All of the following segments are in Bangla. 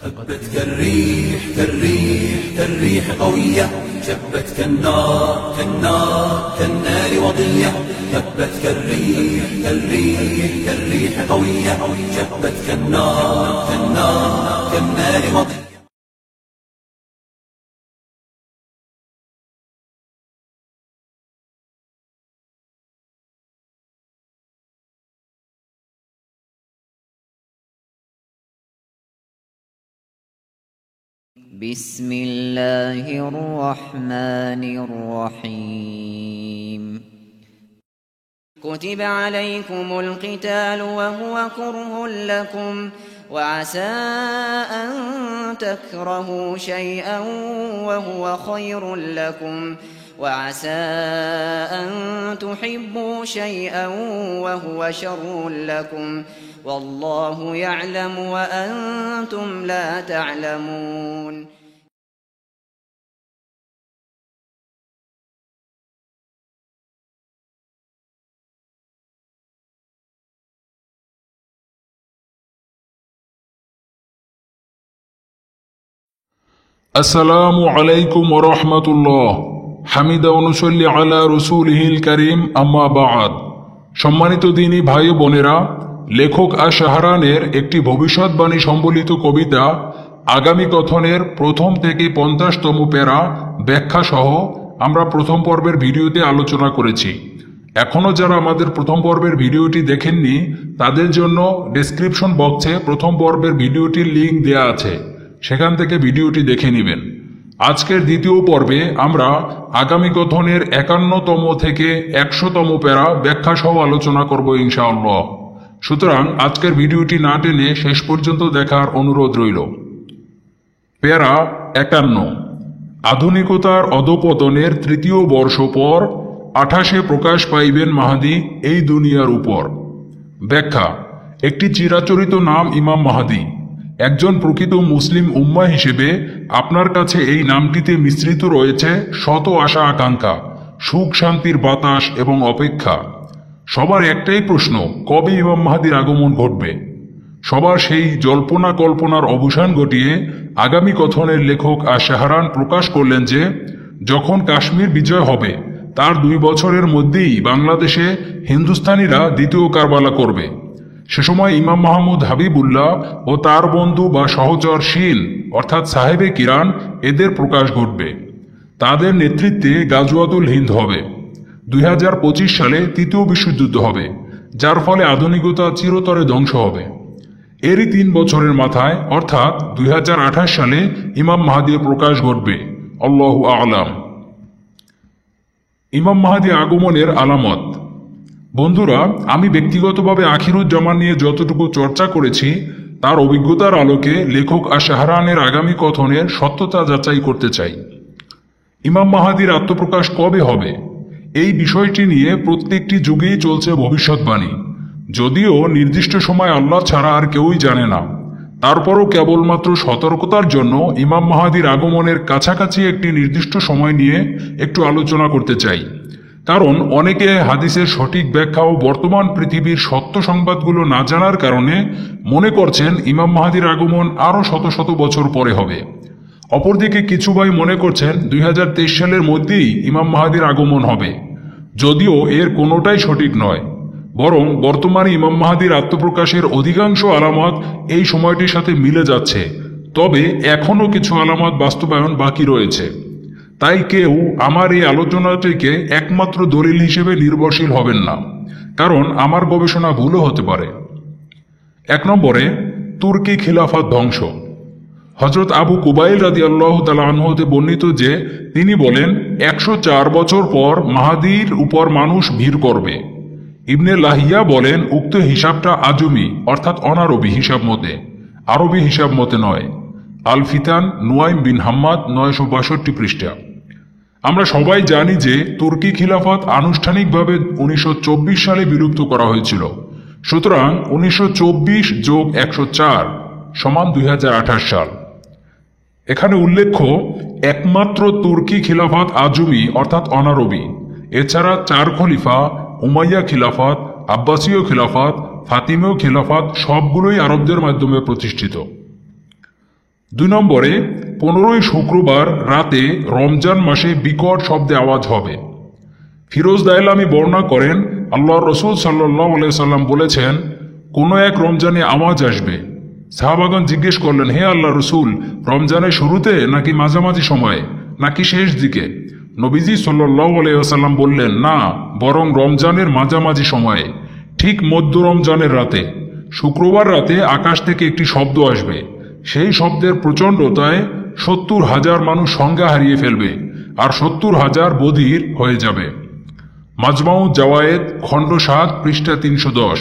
هبت كالريح كالريح كالريح قوية، شبت كالنار كالنار كالنار وضية. هبت كالريح كالريح كالريح قوية، شبت كالنار كالنار كالنار وضية. بسم الله الرحمن الرحيم. كتب عليكم القتال وهو كره لكم، وعسى أن تكرهوا شيئا وهو خير لكم، وعسى أن تحبوا شيئا وهو شر لكم، والله يعلم وأنتم لا تعلمون. আসসালামু আলাইকুম ওয়া রাহমাতুল্লাহ। হামিদা ওয়া নুসাল্লি আলা রাসূলিহিল কারীম, আম্মা বা'দ। সম্মানিত দ্বীনী ভাই ও বোনেরা, লেখক আশ-শাহরানের একটি ভবিষ্যৎবাণী সম্বলিত কবিতা আগামী কথনের প্রথম থেকে 50তম প্যারা ব্যাখ্যা সহ আমরা প্রথম পর্বের ভিডিওতে আলোচনা করেছি। এখনও যারা আমাদের প্রথম পর্বের ভিডিওটি দেখেননি তাদের জন্য ডেসক্রিপশন বক্সে প্রথম পর্বের ভিডিওটির লিঙ্ক দেয়া আছে, সেখান থেকে ভিডিওটি দেখে নেবেন। আজকের দ্বিতীয় পর্বে আমরা আগামী কথনের 51তম থেকে 100তম প্যারা ব্যাখ্যা সহ আলোচনা করব ইনশাআল্লাহ। সুতরাং আজকের ভিডিওটি না টেনে শেষ পর্যন্ত দেখার অনুরোধ রইল। প্যারা 51। আধুনিকতার অধঃপতনের তৃতীয় বর্ষ পর 28-এ প্রকাশ পাইবেন মাহদী এই দুনিয়ার উপর। ব্যাখ্যা। একটি চিরাচরিত নাম ইমাম মাহদী। একজন প্রকৃত মুসলিম উম্মাহ হিসেবে আপনার কাছে এই নামটিতে মিশ্রিত রয়েছে শত আশা আকাঙ্ক্ষা, সুখ শান্তির বাতাস এবং অপেক্ষা। সবার একটাই প্রশ্ন, কবে ইমাম মাহদীর আগমন ঘটবে? সবার সেই জল্পনা কল্পনার অবসান ঘটিয়ে আগামী কথনের লেখক আশ-শাহরান প্রকাশ করলেন যে যখন কাশ্মীর বিজয় হবে তার 2 বছরের মধ্যেই বাংলাদেশে হিন্দুস্তানিরা দ্বিতীয় কারবালা করবে। সে সময় ইমাম মাহমুদ হাবিবুল্লাহ ও তার বন্ধু বা সহচর শীল অর্থাৎ সাহেবে কিরান এদের প্রকাশ ঘটবে। তাদের নেতৃত্বে গাজওয়াতুল হিন্দ হবে। 2025 সালে তৃতীয় বিশ্বযুদ্ধ হবে, যার ফলে আধুনিকতা চিরতরে ধ্বংস হবে। এরই 3 বছরের মাথায় অর্থাৎ 2028 সালে ইমাম মাহদীর প্রকাশ ঘটবে। আল্লাহু আ'লাম। ইমাম মাহদী আগমনের আলামত। বন্ধুরা, আমি ব্যক্তিগতভাবে আখিরুজ্জামান নিয়ে যতটুকু চর্চা করেছি তার অভিজ্ঞতার আলোকে লেখক আশ-শাহরানের আগামী কথনের সত্যতা যাচাই করতে চাই। ইমাম মাহদীর আত্মপ্রকাশ কবে হবে এই বিষয়টি নিয়ে প্রত্যেকটি যুগেই চলছে ভবিষ্যৎবাণী। যদিও নির্দিষ্ট সময় আল্লাহ ছাড়া আর কেউই জানে না, তারপরও কেবলমাত্র সতর্কতার জন্য ইমাম মাহদীর আগমনের কাছাকাছি একটি নির্দিষ্ট সময় নিয়ে একটু আলোচনা করতে চাই। কারণ অনেকে হাদিসের সঠিক ব্যাখ্যা ও বর্তমান পৃথিবীর সত্য সংবাদগুলো না জানার কারণে মনে করছেন ইমাম মাহদীর আগমন আরও শত শত বছর পরে হবে। অপরদিকে কিছু ভাই মনে করছেন 2023 সালের মধ্যেই ইমাম মাহদীর আগমন হবে, যদিও এর কোনোটাই সঠিক নয়। বরং বর্তমানে ইমাম মাহদীর আত্মপ্রকাশের অধিকাংশ আলামত এই সময়টির সাথে মিলে যাচ্ছে, তবে এখনও কিছু আলামত বাস্তবায়ন বাকি রয়েছে। তাই কেউ আমার এই আলোচনাটিকে একমাত্র দলিল হিসেবে নির্ভরশীল হবেন না, কারণ আমার গবেষণা ভুলও হতে পারে। 1 নম্বরে, তুর্কি খিলাফত ধ্বংস। হযরত আবু কুবাইল রাদিয়াল্লাহু তাআলা আনহু হতে বর্ণিত যে তিনি বলেন 104 বছর পর মাহদীর উপর মানুষ ভিড় করবে। ইবনে লাহিয়া বলেন উক্ত হিসাবটা আজমি অর্থাৎ অনারবি হিসাব মতে, আরবি হিসাব মতে নয়। আল ফিতান নুয়াইম বিন হাম্মাদ 962 পৃষ্ঠা। আমরা সবাই জানি যে তুর্কি খিলাফত আনুষ্ঠানিকভাবে 1924 সালে বিলুপ্ত করা হয়েছিল। সুতরাং 1924 যোগ 104 সমান 2028 সাল। এখানে উল্লেখ্য একমাত্র তুর্কি খিলাফত আজমি অর্থাৎ অনারবি। এছাড়া 4 খলিফা, উমাইয়া খিলাফত, আব্বাসীয় খিলাফত, ফাতিমীয় খিলাফত সবগুলোই আরবদের মাধ্যমে প্রতিষ্ঠিত। 2 নম্বরে 15ই শুক্রবার রাতে রমজান মাসে বিকট শব্দে আওয়াজ হবে। ফিরোজ দাইলামি বর্ণনা করেন, আল্লাহর রাসূল সাল্লাল্লাহু আলাইহি সাল্লাম বলেছেন, কোনো এক রমজানে আওয়াজ আসবে। সাহাবাগণ জিজ্ঞেস করলেন, হে আল্লাহর রাসূল, রমজানের শুরুতে নাকি মাঝামাঝি সময়ে নাকি শেষ দিকে? নবীজি সাল্লাল্লাহু আলাইহি ওয়াসাল্লাম বললেন, না, বরং রমজানের মাঝামাঝি সময়ে, ঠিক মধ্য রমজানের রাতে। শুক্রবার রাতে আকাশ থেকে একটি শব্দ আসবে। সেই শব্দের প্রচণ্ডতায় 70,000 মানুষ সংজ্ঞা হারিয়ে ফেলবে আর 70,000 বধির হয়ে যাবে। মাজমাউজ জাওয়ায়েদ খণ্ড 7 পৃষ্ঠা 310।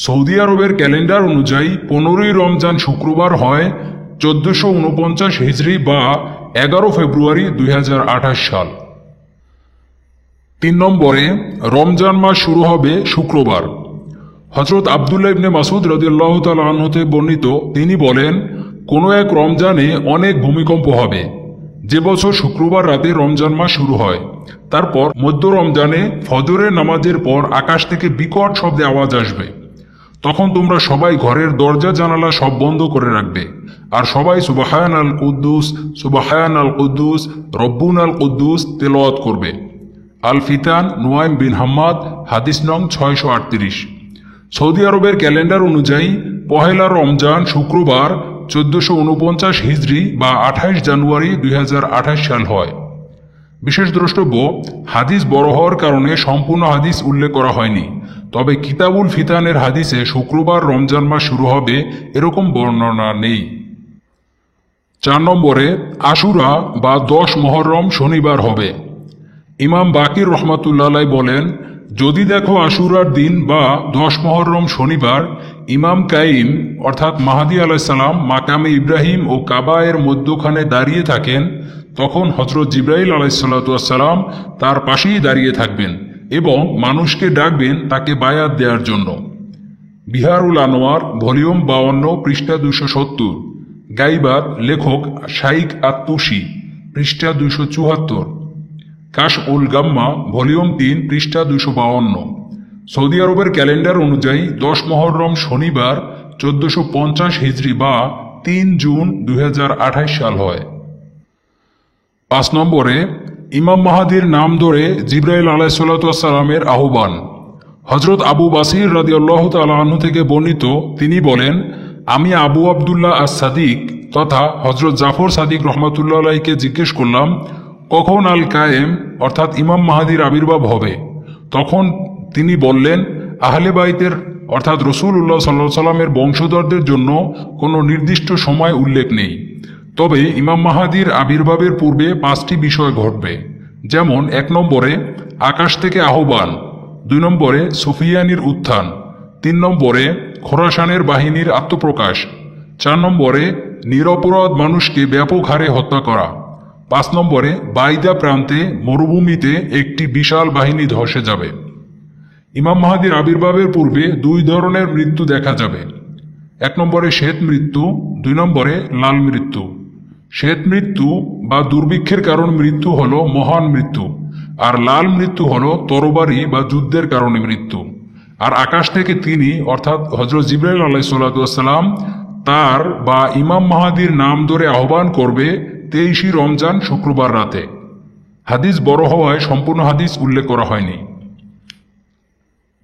সৌদি আরবের ক্যালেন্ডার অনুযায়ী 15ই রমজান শুক্রবার হয় 1449 হিজরি বা 11 ফেব্রুয়ারি 2028 সাল। 3 নম্বরে রমজান মাস শুরু হবে শুক্রবার। হযরত আব্দুল্লাহ ইবনে মাসউদ রাদিয়াল্লাহু তাআলা আনহু হতে বর্ণিত, তিনি বলেন, কোনো এক রমজানে অনেক ভূমিকম্প হবে। যে বছর শুক্রবার রাতে রমজান মাস শুরু হয়, তারপর মধ্য রমজানে ফজরের নামাজের পর আকাশ থেকে বিকট শব্দে আওয়াজ আসবে। তখন তোমরা সবাই ঘরের দরজা জানালা সব বন্ধ করে রাখবে আর সবাই সুবহানাল কুদ্দুস সুবহানাল কুদ্দুস রব্বুনাল কুদ্দুস তেলাওয়াত করবে। আল ফিতান নুয়াইম বিন হাম্মাদ, হাদিস নং 638। সৌদি আরবের ক্যালেন্ডার অনুযায়ী পহেলা রমজান শুক্রবার 1449 হিজরি বা 28 জানুয়ারি 2028 সাল হয়। বিশেষ দ্রষ্টব্য, হাদিস বড় হওয়ার কারণে সম্পূর্ণ হাদিস উল্লেখ করা হয়নি, তবে কিতাবুল ফিতানের হাদিসে শুক্রবার রমজান মাস শুরু হবে এরকম বর্ণনা নেই। 4 নম্বরে আশুরা বা 10 মুহররম শনিবার হবে। ইমাম বাকির রহমাতুল্লাহ আলাইহি বলেন, যদি দেখো আশুরার দিন বা 10 মুহররম শনিবার ইমাম কাইম অর্থাৎ মাহাদি আলাইহিস সালাম মাকামে ইব্রাহিম ও কাবা এর মধ্যখানে দাঁড়িয়ে থাকেন, তখন হযরত জিবরাইল আলাইহিস সালাম তার পাশেই দাঁড়িয়ে থাকবেন এবং মানুষকে ডাকবেন তাকে বায়াত দেওয়ার জন্য। বিহারুল আনোয়ার ভলিউম 52 পৃষ্ঠা 270। গাইবাত লেখক শাইখ আত-তুসি পৃষ্ঠা 274। কাশ উল গাম্মা ভলিউম 3 পৃষ্ঠা 252। সৌদি আরবের ক্যালেন্ডার অনুযায়ী 10 মুহররম শনিবার 1450 হিজরি বা 3 জুন 2028 সাল হয়। 5 নম্বরে ইমাম মাহাদির নাম ধরে জিবরাইল আলাইহিস সালামের আহ্বান। হযরত আবু বাসির রাদিয়াল্লাহু তাআলা আনহু থেকে বর্ণিত, তিনি বলেন, আমি আবু আব্দুল্লাহ আস-সাদিক তথা হযরত জাফর সাদিক রহমাতুল্লাহ আলাইহিকে জিজ্ঞেস করলাম, কখন আল কায়েম অর্থাৎ ইমাম মাহাদির আবির্ভাব হবে? তখন তিনি বললেন, আহলে বাইতের অর্থাৎ রাসূলুল্লাহ সাল্লাল্লাহু আলাইহি সাল্লামের বংশধরদের জন্য কোনো নির্দিষ্ট সময় উল্লেখ নেই, তবে ইমাম মাহাদির আবির্ভাবের পূর্বে 5টি বিষয় ঘটবে। যেমন 1 নম্বরে আকাশ থেকে আহ্বান, 2 নম্বরে সুফিয়ানির উত্থান, 3 নম্বরে খোরাসানের বাহিনীর আত্মপ্রকাশ, 4 নম্বরে নিরপরাধ মানুষকে ব্যাপক হারে হত্যা করা, 5 নম্বরে বাইদা প্রান্তে মরুভূমিতে একটি বিশাল বাহিনী ধসে যাবে। ইমাম মাহাদির আবির্ভাবের পূর্বে 2 ধরনের মৃত্যু দেখা যাবে। 1 নম্বরে শ্বেত মৃত্যু, 2 নম্বরে লাল মৃত্যু। শ্বেত মৃত্যু বা দুর্ভিক্ষের কারণ মৃত্যু হলো মহান মৃত্যু, আর লাল মৃত্যু হলো তরবারি বা যুদ্ধের কারণে মৃত্যু। আর আকাশ থেকে তিনি অর্থাৎ হযরত জিবরাইল আলাইহিস সালাম তার বা ইমাম মাহাদির নাম ধরে আহ্বান করবে 23 রমজান শুক্রবার রাতে। হাদিস বড় হওয়ায় সম্পূর্ণ হাদিস উল্লেখ করা হয়নি।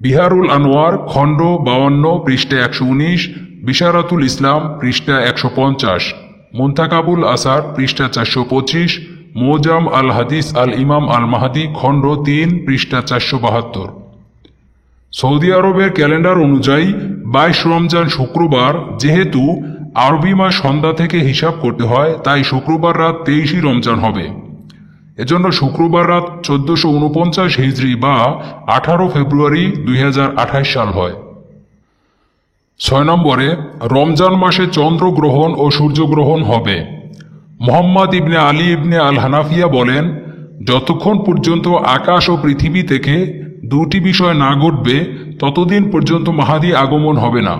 বিহারুল আনোয়ার খণ্ড 52 পৃষ্ঠা 119, বিশারাতুল ইসলাম পৃষ্ঠা 150, মুনতাকাবুল আসার পৃষ্ঠা 425, মোজাম আল হাদিস আল ইমাম আল মাহাদি খণ্ড 3 পৃষ্ঠা 472। সৌদি আরবের ক্যালেন্ডার অনুযায়ী 22 রমজান শুক্রবার, যেহেতু আরবি মাস সন্ধ্যা থেকে হিসাব করতে হয়, তাই শুক্রবার রাত 23 রমজান হবে। এজন্য শুক্রবার রাত 1449 হিজরি বা 18 ফেব্রুয়ারি 2028 সাল হয়। 6 নম্বরে রমজান মাসে চন্দ্রগ্রহণ ও সূর্যগ্রহণ হবে। মুহাম্মদ ইবনে আলী ইবনে আল হানাফিয়া বলেন, যতক্ষণ পর্যন্ত আকাশ ও পৃথিবী থেকে 2টি বিষয় না ঘটবে ততদিন পর্যন্ত মাহাদি আগমন হবে না।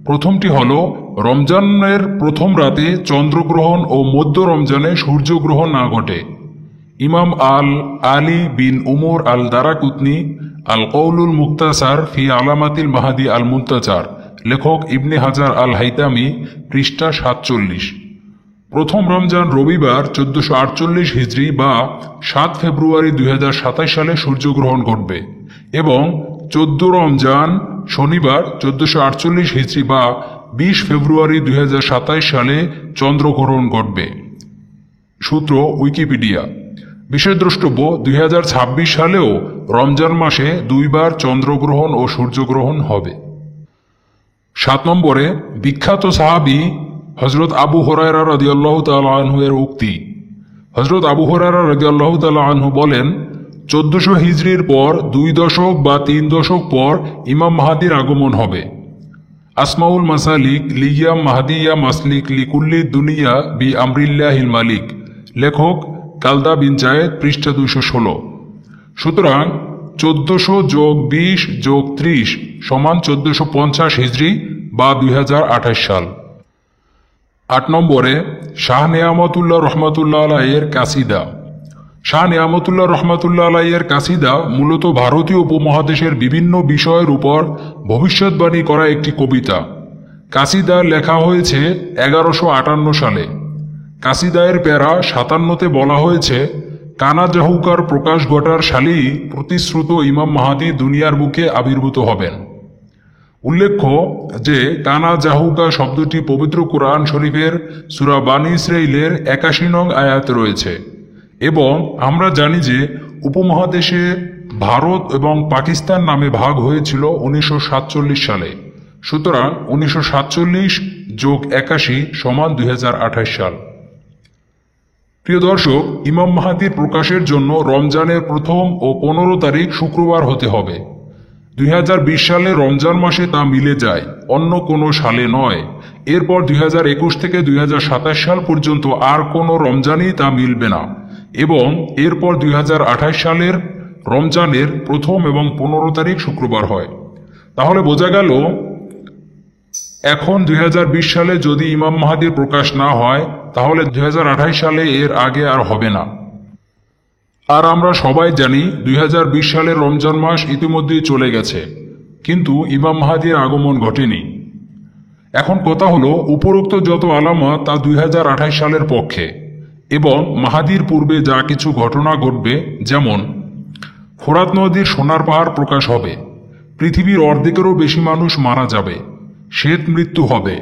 প্রথমটি হল রমজানের প্রথম রাতে চন্দ্রগ্রহণ ও মধ্য রমজানে সূর্যগ্রহণ না ঘটে। ইমাম আল আলী বিন উমর আল দারাকুতনি আল কৌলুল মুক্তাসার ফি আলামাতিল মাহাদি আল মুন্তাজার, লেখক ইবনে হাজার আল হাইতামি পৃষ্ঠা 47। প্রথম রমজান রবিবার 1448 হিজরি বা 7 ফেব্রুয়ারি 2027 সালে সূর্যগ্রহণ ঘটবে এবং 14 রমজান শনিবার 1448 হিজরি বা 20 ফেব্রুয়ারি 2027 সালে চন্দ্রগ্রহণ ঘটবে। সূত্র উইকিপিডিয়া। বিশেষ দ্রষ্টব্য 2026 সালেও রমজান মাসে 2 বার চন্দ্রগ্রহণ ও সূর্যগ্রহণ হবে। 7 নম্বরে বিখ্যাত সাহাবী হযরত আবু হুরায়রা রাদিয়াল্লাহু তাআলা আনহু এর উক্তি। হযরত আবু হুরায়রা রাদিয়াল্লাহু তাআলা আনহু বলেন, 1400 হিজরির পর 2 দশক বা 3 দশক পর ইমাম মাহদির আগমন হবে। আসমাউল মাসালিক লিয়া মাহদিয়া মাসলিক লিকুল্লি দুনিয়া বি আমরিল্লাহিল মালিক, লেখক কালদা বিন জায়েদ, পৃষ্ঠা 216। সুতরাং 1400 যোগ 20 যোগ 30 সমান 1450 হিজরি বা 2028 সাল। 8 নম্বরে শাহ নেয়ামতুল্লাহ রহমাতুল্লাহ আলাইহির কাসিদা। শাহ নেয়ামতুল্লাহ রহমাতুল্লাহ আলাইহির কাসিদা মূলত ভারতীয় উপমহাদেশের বিভিন্ন বিষয়ের উপর ভবিষ্যৎবাণী করা একটি কবিতা। কাসিদা লেখা হয়েছে 1158 সালে। কাসিদায়ের প্যারা 57-তে বলা হয়েছে, কানা জাহুকার প্রকাশ ঘটার সালেই প্রতিশ্রুত ইমাম মাহদী দুনিয়ার বুকে আবির্ভূত হবেন। উল্লেখ্য যে কানা জাহুকা শব্দটি পবিত্র কুরআন শরীফের সূরা বানী ইসরাঈলের 81 নং আয়াতে রয়েছে এবং আমরা জানি যে উপমহাদেশে ভারত এবং পাকিস্তান নামে ভাগ হয়েছিল 1947 সালে। সুতরাং 1947 যোগ 81 সমান 2028 সাল। প্রিয় দর্শক, ইমাম মাহদীর প্রকাশের জন্য রমজানের 1 ও 15 তারিখ শুক্রবার হতে হবে। 2020 সালে রমজান মাসে তা মিলে যায়, অন্য কোনো সালে নয়। এরপর 2021 থেকে 2027 সাল পর্যন্ত আর কোনো রমজানই তা মিলবে না এবং এরপর 2028 সালের রমজানের 1 এবং 15 তারিখ শুক্রবার হয়। তাহলে বোঝা গেল এখন 2020 সালে যদি ইমাম মাহদীর প্রকাশ না হয় তাহলে 2028 সালে এর আগে আর হবে না। আর আমরা সবাই জানি 2020 সালের রমজান মাস ইতিমধ্যেই চলে গেছে, কিন্তু ইমাম মাহদীর আগমন ঘটেনি। এখন কথা হলো, উপরোক্ত যত আলামত তা 2028 সালের পক্ষে এবং মাহদীর পূর্বে যা কিছু ঘটনা ঘটবে, যেমন ফোরাত নদীর সোনার পাহাড় প্রকাশ হবে, পৃথিবীর অর্ধেকেরও বেশি মানুষ মারা যাবে, শ্বেত মৃত্যু হবে,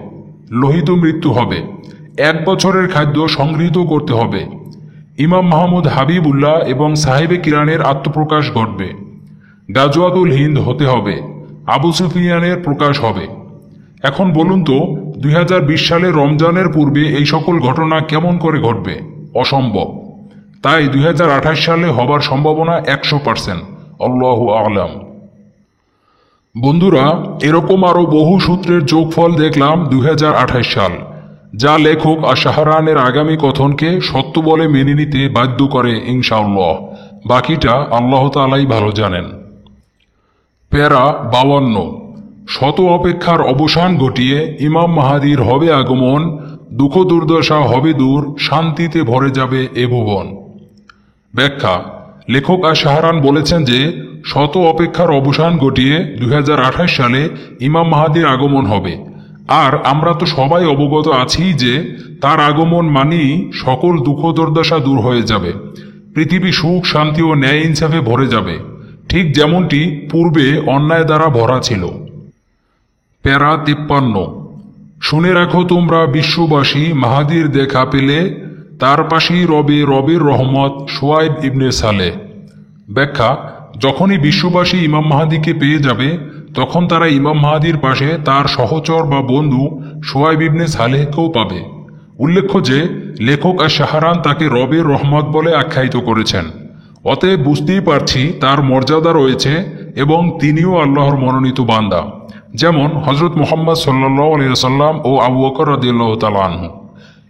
লোহিত মৃত্যু হবে, 1 বছরের খাদ্য সংগৃহীত করতে হবে, ইমাম মাহমুদ হাবিবুল্লাহ এবং সাহেবে কিরানের আত্মপ্রকাশ ঘটবে, গাজওয়াতুল হিন্দ হতে হবে, আবু সুফিয়ানের প্রকাশ হবে। এখন বলুন তো 2020 সালে রমজানের পূর্বে এই সকল ঘটনা কেমন করে ঘটবে? অসম্ভব। তাই 2028 সালে হবার সম্ভাবনা 100%। আল্লাহু আ'লাম। বন্ধুরা, এরকম আরো বহু সূত্রের যোগফল দেখলাম 2028 সাল, যা লেখক আশ-শাহরানের আগামী কথনকে সত্য বলে মেনে নিতে বাধ্য করে ইনশাআল্লাহ। বাকিটা আল্লাহ তাআলাই ভালো জানেন। প্যারা 52। শত অপেক্ষার অবসান ঘটিয়ে ইমাম মাহদীর হবে আগমন, দুঃখ দুর্দশা হবে দূর, শান্তিতে ভরে যাবে এ ভুবন। ব্যাখ্যা: লেখক আশ-শাহরান বলেছেন যে শত অপেক্ষার অবসান ঘটিয়ে 2028 সালে ইমাম মাহদীর আগমন হবে। আর আমরা তো সবাই অবগত আছি যে তার আগমন মানেই সকল দুঃখ দুর্দশা দূর হয়ে যাবে, পৃথিবী সুখ শান্তি ও ন্যায় ইনসাফে ভরে যাবে, ঠিক যেমনটি পূর্বে অন্যায় দ্বারা ভরা ছিল। প্যারা 53। শুনে রাখো তোমরা বিশ্ববাসী, মাহদীর দেখা পেলে তার পাশেই রবে রবের রহমত, শুআয়ব ইবনে সালেহ। ব্যাখ্যা: যখনই বিশ্ববাসী ইমাম মাহদীকে পেয়ে যাবে তখন তারা ইমাম মাহদীর পাশে তার সহচর বা বন্ধু শুআয়ব ইবনে সালেহকেও পাবে। উল্লেখ্য যে লেখক আশ-শাহরান তাকে রবের রহমত বলে আখ্যায়িত করেছেন। অতএব বুঝতেই পারছি তার মর্যাদা রয়েছে এবং তিনিও আল্লাহর মনোনীত বান্দা, যেমন হযরত মুহাম্মদ সাল্লাল্লাহু আলাইহি ওয়াসাল্লাম ও আবু বকর রাদিয়াল্লাহু তাআলা আনহু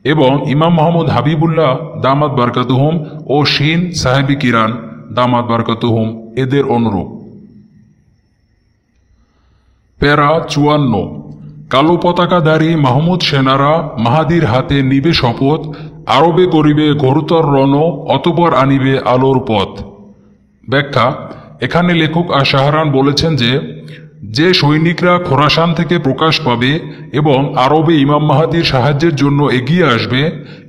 এবং ইমাম মাহমুদ হাবিবুল্লাহ দামাত বারকাতুহুম ও শিন সাহেবী কিরান দামাত বারকাতুহুম এদের অনুরূপ। প্যারা 54। কালো পতাকাধারী মাহমুদ সেনারা মাহদীর হাতে নিবে শপথ, আরবে করিবে ঘোরতর রণ, অতঃপর আনিবে আলোর পথ। ব্যাখ্যা: এখানে লেখক আশ-শাহরান বলেছেন যে যে সৈনিকরা খোরাসান থেকে প্রকাশ পাবে এবং আরবে ইমাম মাহাদির সাহায্যের জন্য এগিয়ে আসবে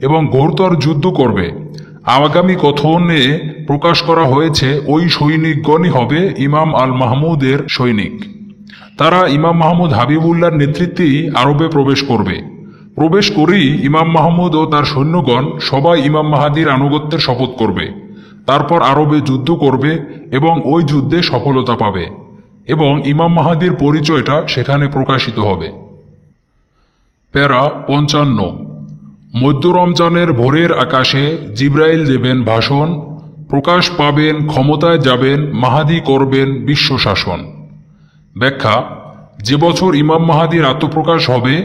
এবং ঘোরতর যুদ্ধ করবে, আগামী কথনে প্রকাশ করা হয়েছে ওই সৈনিকগণই হবে ইমাম আল মাহমুদের সৈনিক। তারা ইমাম মাহমুদ হাবিবুল্লাহর নেতৃত্বেই আরবে প্রবেশ করবে। প্রবেশ করেই ইমাম মাহমুদ ও তার সৈন্যগণ সবাই ইমাম মাহাদির আনুগত্যের শপথ করবে। তারপর আরবে যুদ্ধ করবে এবং ওই যুদ্ধে সফলতা পাবে এবং ইমাম মাহাদির পরিচয়টা সেখানে প্রকাশিত হবে। প্যারা 55। মধ্য রমজানের ভোরের আকাশে জিব্রাইল দেবেন ভাষণ, প্রকাশ পাবেন, ক্ষমতায় যাবেন, মাহাদি করবেন বিশ্ব শাসন। ব্যাখ্যা: যে বছর ইমাম মাহাদির আত্মপ্রকাশ হবে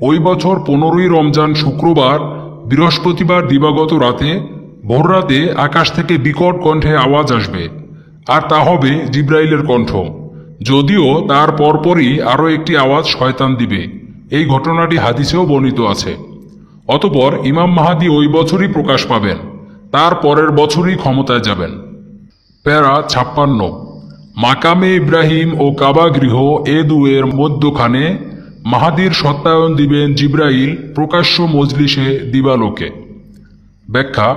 ওই বছর 15ই রমজান শুক্রবার বৃহস্পতিবার দিবাগত রাতে ভোররাতে আকাশ থেকে বিকট কণ্ঠে আওয়াজ আসবে, আর তা হবে জিব্রাইলের কণ্ঠ। যদিও তার পরপরই আরও একটি আওয়াজ শয়তান দিবে। এই ঘটনাটি হাদিসেও বর্ণিত আছে। অতঃপর ইমাম মাহাদি ওই বছরই প্রকাশ পাবেন, তার পরের বছরই ক্ষমতায় যাবেন। প্যারা 56। মাকামে ইব্রাহিম ও কাবা গৃহ এ দুয়ের মধ্যখানে মাহাদির সত্যায়ন দিবেন জিব্রাইল প্রকাশ্য মজলিসে দিবালোকে। ব্যাখ্যা: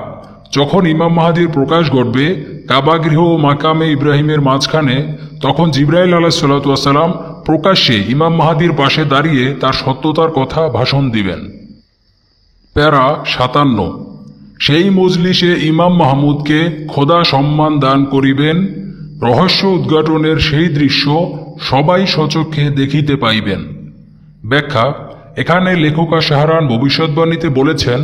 যখন ইমাম মাহাদির প্রকাশ ঘটবে কাবাগৃহ ও মাকামে ইব্রাহিমের মাঝখানে, তখন জিব্রাইল আলাইহিস সালাতু ওয়াস সালাম প্রকাশ্যে ইমাম মাহাদির পাশে দাঁড়িয়ে তার সত্যতার কথা ভাষণ দিবেন। প্যারা 57। সেই মজলিসে ইমাম মাহমুদকে খোদা সম্মান দান করিবেন, রহস্য উদ্ঘাটনের সেই দৃশ্য সবাই সচক্ষে দেখিতে পাইবেন। ব্যাখ্যা: এখানে লেখক শাহরান ভবিষ্যৎবাণীতে বলেছেন,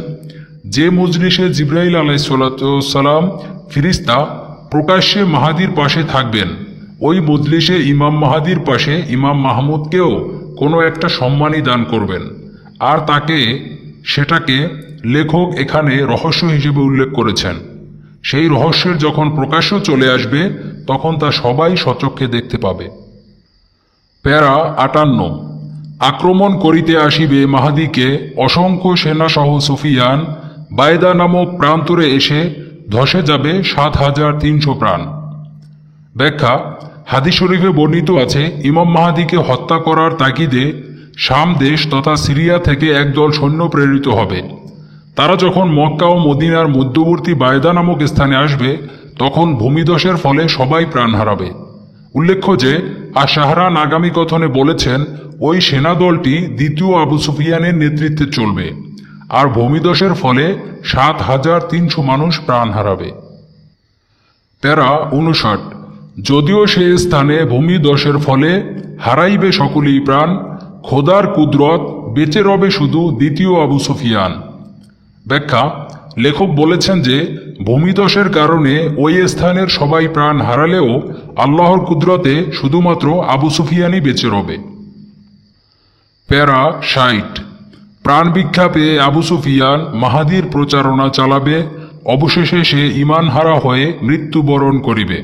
যে মজলিসে জিব্রাইল আলাইহিস সালাতু ওয়াস সালাম ফিরিস্তা প্রকাশ্যে মাহাদির পাশে থাকবেন, ওই মজলিসে ইমাম মাহাদির পাশে ইমাম মাহমুদকেও কোনো একটা সম্মানই দান করবেন, আর সেটাকে লেখক এখানে রহস্য হিসেবে উল্লেখ করেছেন। সেই রহস্যের যখন প্রকাশ্য চলে আসবে তখন তা সবাই সচক্ষে দেখতে পাবে। প্যারা 58। আক্রমণ করিতে আসিবে মাহাদিকে অসংখ্য সেনাসহ সুফিয়ান, বায়দা নামক প্রান্তরে এসে ধসে যাবে 7300 প্রাণ। ব্যাখ্যা: হাদিস শরীফে বর্ণিত আছে, ইমাম মাহাদিকে হত্যা করার তাগিদে শাম দেশ তথা সিরিয়া থেকে একদল সৈন্য প্রেরিত হবে। তারা যখন মক্কা ও মদিনার মধ্যবর্তী বায়দা নামক স্থানে আসবে তখন ভূমিধসের ফলে সবাই প্রাণ হারাবে। উল্লেখ্য যে শাহরান আগামী কথনে বলেছেন, ওই সেনাদলটি দ্বিতীয় আবু সুফিয়ানের নেতৃত্বে চলবে, আর ভূমিধসের ফলে 7300 মানুষ প্রাণ হারাবে। প্যারা 59। যদিও সে স্থানে ভূমিধসের ফলে হারাইবে সকলেই প্রাণ, খোদার কুদরত বেঁচে রবে শুধু দ্বিতীয় আবু সুফিয়ান। ব্যাখ্যা: লেখক বলেছেন যে ভূমিধসের কারণে ওই স্থানের সবাই প্রাণ হারালেও আল্লাহর কুদরতে শুধুমাত্র আবু সুফিয়ানই বেঁচে রবে। প্যারা 60। প্রাণ ভিক্ষা পেয়ে আবু সুফিয়ান মাহাদির প্রচারণা চালাবে, অবশেষে সে ঈমান হারা হয়ে মৃত্যুবরণ করিবে।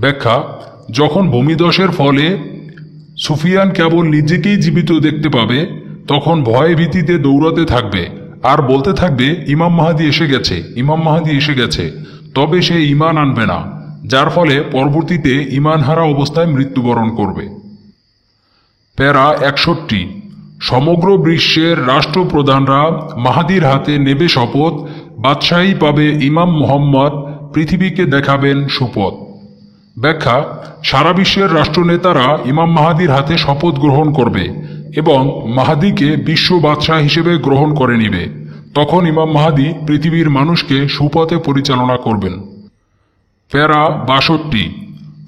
ব্যাখ্যা: যখন ভূমিধসের ফলে সুফিয়ান কেবল নিজেকেই জীবিত দেখতে পাবে তখন ভয়ে ভীতিতে দৌড়াতে থাকবে আর বলতে থাকবে, ইমাম মাহাদি এসে গেছে, ইমাম মাহাদি এসে গেছে। তবে সে ঈমান আনবে না, যার ফলে পরবর্তীতে ঈমান হারা অবস্থায় মৃত্যুবরণ করবে। প্যারা 61। সমগ্র বিশ্বের রাষ্ট্রপ্রধানরা মাহাদির হাতে নেবে শপথ, বাদশাহী পাবে ইমাম মুহাম্মদ, পৃথিবীকে দেখাবেন সুপথ। ব্যাখ্যা: সারা বিশ্বের রাষ্ট্রনেতারা ইমাম মাহাদির হাতে শপথ গ্রহণ করবে এবং মাহাদিকে বিশ্ব বাদশাহ হিসেবে গ্রহণ করে নিবে। তখন ইমাম মাহাদি পৃথিবীর মানুষকে সুপথে পরিচালনা করবেন। প্যারা 62।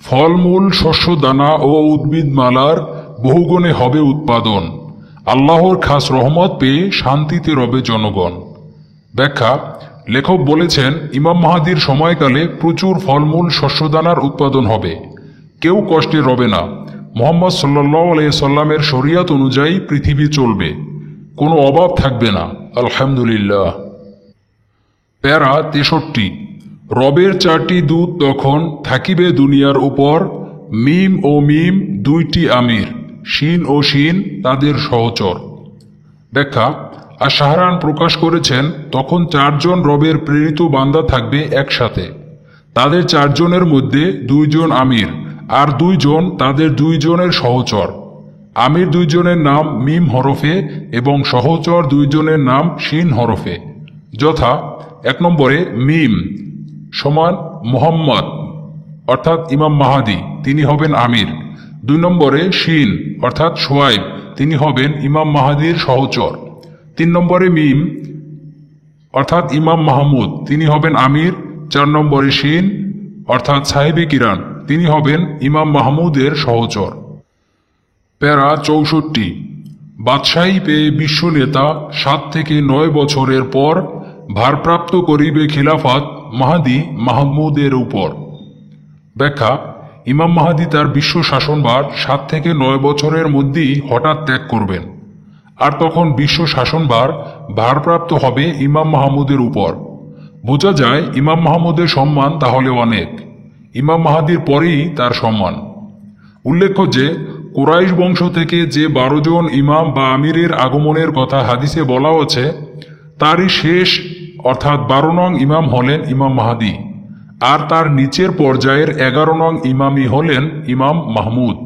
ফলমূল, শস্যদানা ও উদ্ভিদমালার বহুগুণে হবে উৎপাদন, আল্লাহর খাস রহমত পেয়ে শান্তিতে রবে জনগণ। ব্যাখ্যা: লেখক বলেছেন, ইমাম মাহাদির সময়কালে প্রচুর ফলমূল, শস্যদানার উৎপাদন হবে, কেউ কষ্টে রবে না। মুহাম্মদ সাল্লাল্লাহু আলাইহি সাল্লামের শরিয়াত অনুযায়ী পৃথিবী চলবে, কোনো অভাব থাকবে না। আলহামদুলিল্লাহ। প্যারা 63। রবের 4টি দূত তখন থাকিবে দুনিয়ার উপর, মিম ও মিম 2টি আমির, শিন ও শিন তাদের সহচর। ব্যাখ্যা: শাহরান প্রকাশ করেছেন, তখন 4 জন রবের প্রেরিত বান্দা থাকবে একসাথে। তাদের 4 জনের মধ্যে 2 জন আমির আর 2 জন তাদের 2 জনের সহচর। আমির 2 জনের নাম মিম হরফে এবং সহচর 2 জনের নাম শিন হরফে, যথা 1 নম্বরে মিম সমান মুহাম্মদ অর্থাৎ ইমাম মাহাদি, তিনি হবেন আমির। 2 নম্বরে শিন অর্থাৎ শুয়াইব, তিনি হবেন ইমাম মাহাদির সহচর। 3 নম্বরে মিম অর্থাৎ ইমাম মাহমুদ, তিনি হবেন আমির। 4 নম্বরে শিন অর্থাৎ সাহেবে কিরান, তিনি হবেন ইমাম মাহমুদের সহচর। প্যারা 64। বাদশাহী পেয়ে বিশ্ব নেতা 7 থেকে 9 বছরের পর ভারপ্রাপ্ত করিবে খিলাফত মাহাদি মাহমুদের উপর। ব্যাখ্যা: ইমাম মাহাদি তার বিশ্ব শাসনভার 7 থেকে 9 বছরের মধ্যেই হঠাৎ ত্যাগ করবেন, আর তখন বিশ্ব শাসনভার ভারপ্রাপ্ত হবে ইমাম মাহমুদের উপর। বোঝা যায় ইমাম মাহমুদের সম্মান তাহলে অনেক, ইমাম মাহাদির পরেই তার সম্মান। উল্লেখ্য যে কুরাইশ বংশ থেকে যে 12 জন ইমাম বা আমিরের আগমনের কথা হাদিসে বলা হচ্ছে, তারই শেষ অর্থাৎ 12 নং ইমাম হলেন ইমাম মাহাদি, আর তার নিচের পর্যায়ের 11 নং ইমামই হলেন ইমাম মাহমুদ।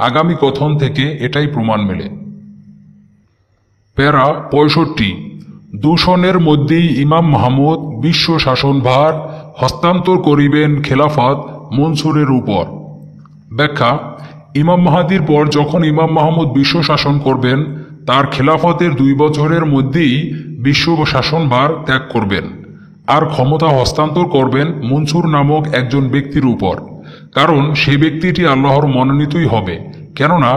আগামী কথন থেকে এটাই প্রমাণ মেলে। প্যারা 65। দূষণের মধ্যেই ইমাম মাহমুদ বিশ্ব শাসনভার হস্তান্তর করিবেন খেলাফত মনসুরের উপর। ব্যাখ্যা: ইমাম মাহাদির পর যখন ইমাম মাহমুদ বিশ্ব শাসন করবেন, তার খেলাফতের 2 বছরের মধ্যেই বিশ্ব শাসনভার ত্যাগ করবেন আর ক্ষমতা হস্তান্তর করবেন মনসুর নামক একজন ব্যক্তির উপর, কারণ সেই ব্যক্তিটি আল্লাহর মনোনীতই হবে, কেননা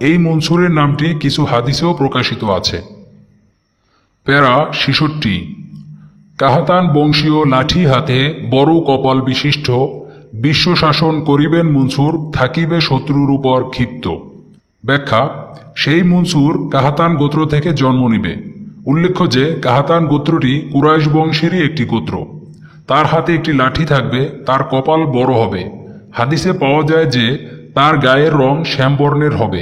এই মনসুরের নামটি কিছু হাদিসেও প্রকাশিত আছে। প্যারা 66। কাহাতান বংশীয় লাঠি হাতে বড় কপাল বিশিষ্ট বিশ্ব শাসন করিবেন মনসুর, থাকিবে শত্রুর উপর ক্ষিপ্ত। ব্যাখ্যা: সেই মনসুর কাহাতান গোত্র থেকে জন্ম নিবে। উল্লেখ্য যে কাহাতান গোত্রটি কুরাইশ বংশেরই একটি গোত্র। তার হাতে একটি লাঠি থাকবে, তার কপাল বড় হবে। হাদিসে পাওয়া যায় যে তার গায়ের রং শ্যামবর্ণের হবে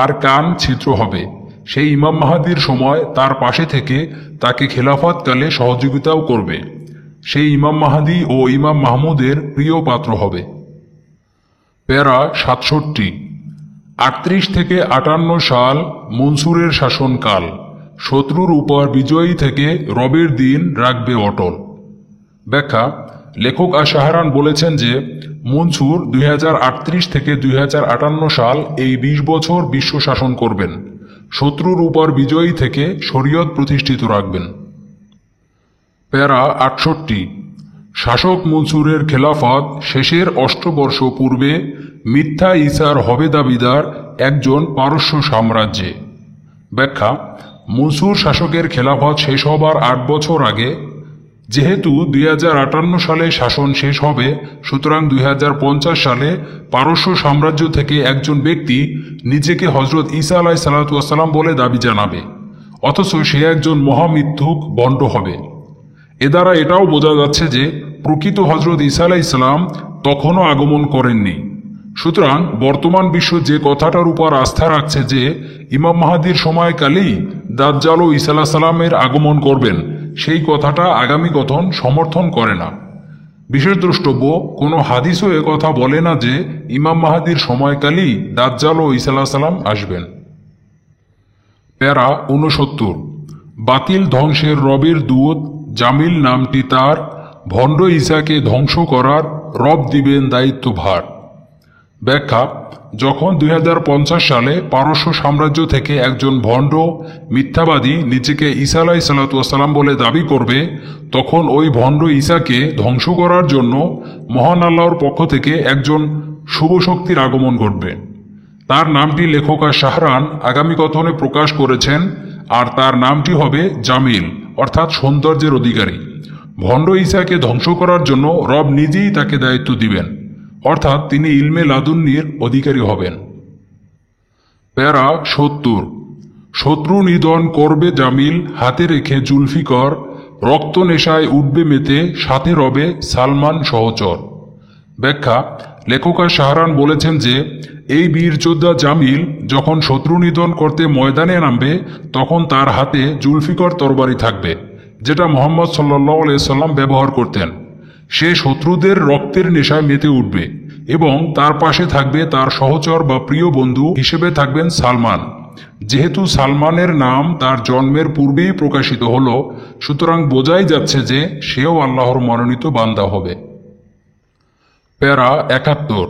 আর কান ছিদ্র হবে। সেই ইমাম মাহাদির সময় তার পাশে থেকে তাকে খেলাফতকালে সহযোগিতাও করবে। সেই ইমাম মাহাদি ও ইমাম মাহমুদের প্রিয় পাত্র হবে। প্যারা 67। 38 থেকে 58 সাল মনসুরের শাসনকাল, শত্রুর উপর বিজয়ী থেকে রবের দিন রাখবে অটল। ব্যাখ্যা: লেখক আশ-শাহরান বলেছেন যে মনসুর 2038 থেকে 2058 সাল এই 20 বছর বিশ্ব শাসন করবেন, শত্রুর উপর বিজয়ী থেকে শরীয়ত প্রতিষ্ঠিত রাখবেন। প্যারা 68। শাসক মনসুরের খেলাফত শেষের অষ্টবর্ষ পূর্বে মিথ্যা ঈসার হবে দাবিদার একজন পারস্য সাম্রাজ্যে। ব্যাখ্যা: মনসুর শাসকের খেলাফত শেষ হবার 8 বছর আগে, যেহেতু 2058 সালে শাসন শেষ হবে, সুতরাং 2050 সালে পারস্য সাম্রাজ্য থেকে একজন ব্যক্তি নিজেকে হজরত ঈসা আলাইহিসসালাম বলে দাবি জানাবে, অথচ সে একজন মহামিথ্যুক ভণ্ড হবে। এ দ্বারা এটাও বোঝা যাচ্ছে যে প্রকৃত হজরত ঈসা আলাইহিসসালাম তখনও আগমন করেননি। সুতরাং বর্তমান বিশ্ব যে কথাটার উপর আস্থা রাখছে যে ইমাম মাহাদির সময়কালেই দাজ্জাল ও ঈসা আলাইহিস সালামের আগমন করবেন, সেই কথাটা আগামী কথন সমর্থন করে না। বিশেষ দ্রষ্টব্য, কোনো হাদিসও কথা বলে না যে ইমাম মাহাদির সময়কালেই দাজ্জাল ও ঈসা আলাইহিস সালাম আসবেন। প্যারা 69। বাতিল ধ্বংসের রবের দূত জামিল নামটি তার, ভণ্ড ঈসাকে ধ্বংস করার রব দিবেন দায়িত্বভার। ব্যাখ্যা: যখন 2050 সালে পারস্য সাম্রাজ্য থেকে একজন ভণ্ড মিথ্যাবাদী নিজেকে ঈসা আলাইহিসসালাম বলে দাবি করবে, তখন ওই ভণ্ড ঈসাকে ধ্বংস করার জন্য মহান আল্লাহর পক্ষ থেকে একজন শুভ শক্তির আগমন ঘটবে। তার নামটি লেখক আশ-শাহরান আগামী কথনে প্রকাশ করেছেন, আর তার নামটি হবে জামিল অর্থাৎ সৌন্দর্যের অধিকারী। ভণ্ড ঈসাকে ধ্বংস করার জন্য রব নিজেই তাকে দায়িত্ব দিবেন, অর্থাৎ তিনি ইলমে লাদুন্নির অধিকারী হবেন। প্যারা 70। শত্রু নিধন করবে জামিল, হাতে রেখে জুলফিকর, রক্ত নেশায় উঠবে মেতে, সাথে রবে সালমান সহচর। ব্যাখ্যা: লেখক আশ-শাহরান বলেছেন যে এই বীর যোদ্ধা জামিল যখন শত্রু নিধন করতে ময়দানে নামবে, তখন তার হাতে জুলফিকর তরবারি থাকবে, যেটা মুহাম্মদ সাল্লাল্লাহু আলাইহি সাল্লাম ব্যবহার করতেন। সে শত্রুদের রক্তের নেশায় মেতে উঠবে এবং তার পাশে থাকবে তার সহচর বা প্রিয় বন্ধু হিসেবে থাকবেন সালমান। যেহেতু সালমানের নাম তার জন্মের পূর্বেই প্রকাশিত হলো, সুতরাং বোঝাই যাচ্ছে যে সেও আল্লাহর মনোনীত বান্দা হবে। প্যারা ৭১।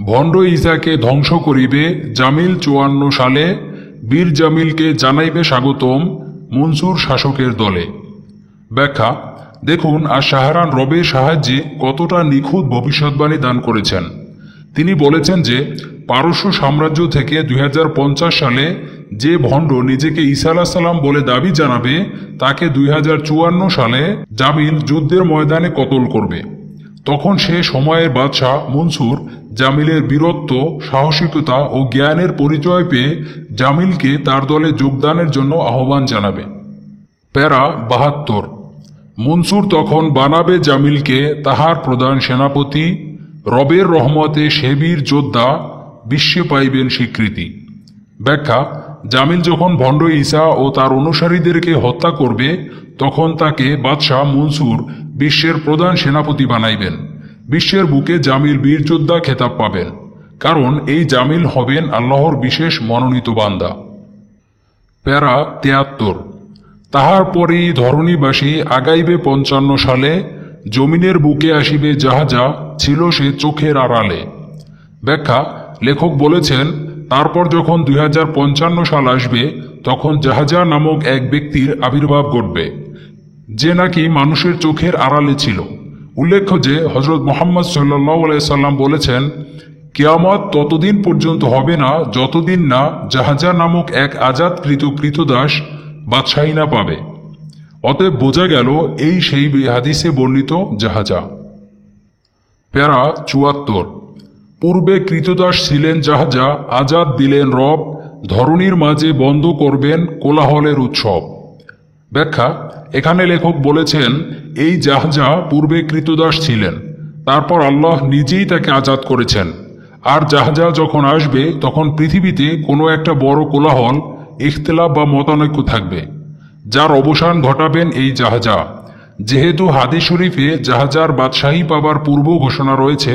ভণ্ড ঈসাকে ধ্বংস করিবে জামিল ৫৪ সালে, বীর জামিলকে জানাইবে স্বাগতম মনসুর শাসকের দলে। ব্যাখ্যা: দেখুন আশ-শাহরান রবের সাহায্যে কতটা নিখুঁত ভবিষ্যৎবাণী দান করেছেন। তিনি বলেছেন যে পারস্য সাম্রাজ্য থেকে ২০৫০ সালে যে ভণ্ড নিজেকে ঈসা আলাইহিস সালাম বলে দাবি জানাবে, তাকে ২০৫৪ সালে জামিল যুদ্ধের ময়দানে কতল করবে। তখন সে সময়ের বাদশাহ মনসুর জামিলের বীরত্ব, সাহসিকতা ও জ্ঞানের পরিচয় পেয়ে জামিলকে তার দলে যোগদানের জন্য আহ্বান জানাবে। প্যারা ৭২। মনসুর তখন বানাবে জামিলকে তাহার প্রধান সেনাপতি, রবের রহমতে সে বীর যোদ্ধা বিশ্বে পাইবেন স্বীকৃতি। ব্যাখ্যা: জামিল যখন ভণ্ড ঈসা ও তার অনুসারীদেরকে হত্যা করবে, তখন তাকে বাদশাহ মনসুর বিশ্বের প্রধান সেনাপতি বানাইবেন। বিশ্বের বুকে জামিল বীর যোদ্ধা খেতাব পাবেন, কারণ এই জামিল হবেন আল্লাহর বিশেষ মনোনীত বান্দা। প্যারা ৭৩। তাহার পরেই ধরণীবাসী আগাইবে ৫৫ সালে, জমিনের বুকে আসিবে যাহা ছিল সে চোখের আড়ালে। ব্যাখ্যা: লেখক বলেছেন, তারপর যখন ২০৫৫ সাল আসবে, তখন জাহাজা নামক এক ব্যক্তির আবির্ভাব ঘটবে, যে নাকি মানুষের চোখের আড়ালে ছিল। উল্লেখ্য যে হযরত মুহাম্মদ সাল্লাল্লাহু আলাইহি সাল্লাম বলেছেন, কিয়ামত ততদিন পর্যন্ত হবে না যতদিন না জাহাজা নামক এক আজাদকৃত কৃতদাস বাদশাহী না পাবে। অতএব বোঝা গেল এই সেই হাদিসে বর্ণিত জাহাজা। প্যারা ৭৪। পূর্বে কৃতদাস ছিলেন জাহাজা, আজাদ দিলেন রব, ধরণীর মাঝে বন্ধ করবেন কোলাহলের উৎসব। ব্যাখ্যা: এখানে লেখক বলেছেন, এই জাহাজা পূর্বে কৃতদাস ছিলেন, তারপর আল্লাহ নিজেই তাকে আজাদ করেছেন। আর জাহাজা যখন আসবে, তখন পৃথিবীতে কোনো একটা বড় কোলাহল, ইখতিলাফ বা মতানৈক্য থাকবে, যার অবসান ঘটাবেন এই জাহাজা। যেহেতু হাদিস শরীফে জাহাজার বাদশাহী পাবার পূর্ব ঘোষণা রয়েছে,